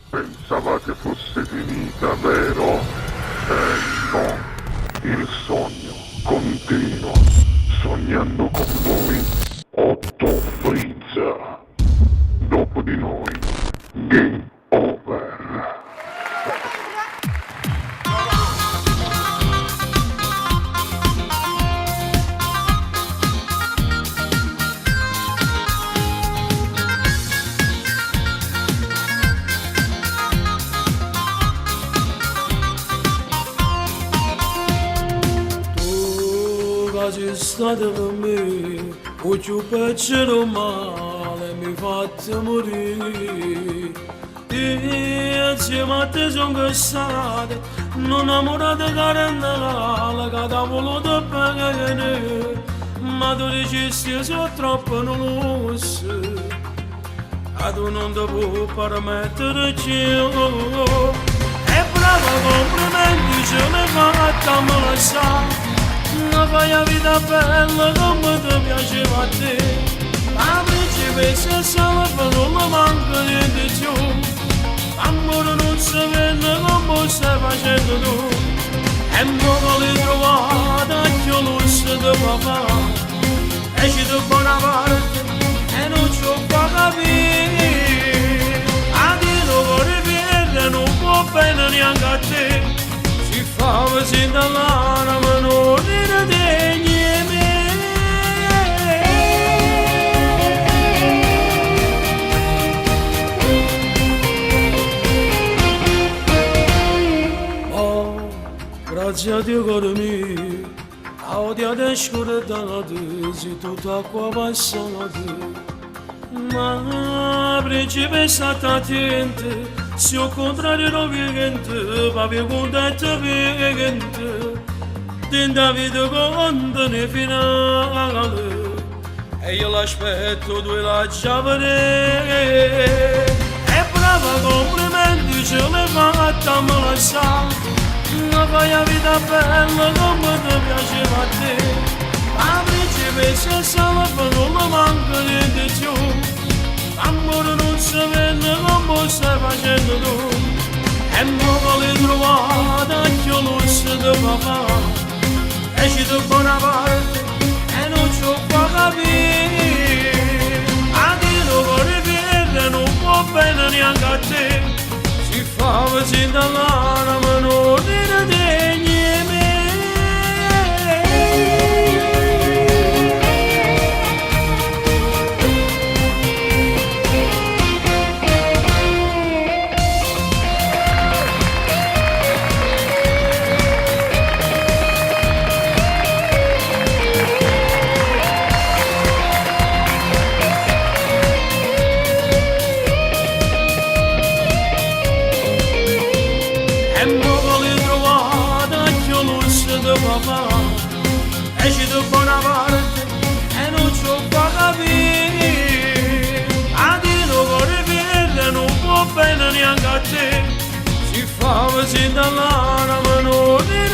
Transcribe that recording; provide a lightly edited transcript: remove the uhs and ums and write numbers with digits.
Pensavate fosse finita, vero? No, il sogno continua, sognando con voi, Otto Frizza. Dopo di noi, game over. Sei stata per me, o più piacere male mi fate morire. E insieme a te sono cassato, non amorata carendala, che ti voluto bene, ma tu dicesti sono troppo nuoce, e tu non ti puoi permettere più. E brava complimenti ce l'hai fatta, me lo sa. Una fai la vita bella come ti piaceva a te. La principessa salva non mi manca niente più. Amore non si vede come stai facendo tu. E non l'hai trovata più luce di papà. Esci da buona parte e non ci fa capire. A te non vuole bene, non può bene neanche a te. Si fa così dall'anima, non ne degni me. Oh, grazie a Dio cuore mio, a odia te scordate, se tutta acqua passata. Ma principessa attente, se al contrario non viene, papi contento viene, tenta vita conta ne finale, e io l'aspetto due la chiave. E brava complimenti ce l'hai fatta, me la sa, non fai la vita bella come ti piaceva a te. La principessa salva non mi manca niente più. Amore non si vede come stai facendo tu. E non l'hai trovata più luce di papà. Esci da buona parte e non ci fa capire. A te non vuole bene, non può bene neanche a te. Si fa così dall'anima, non ne degni me. Esci da buona parte e non ci fa capire. A te non vuole bene, non può bene neanche a te. Si fa così dall'anima, non ne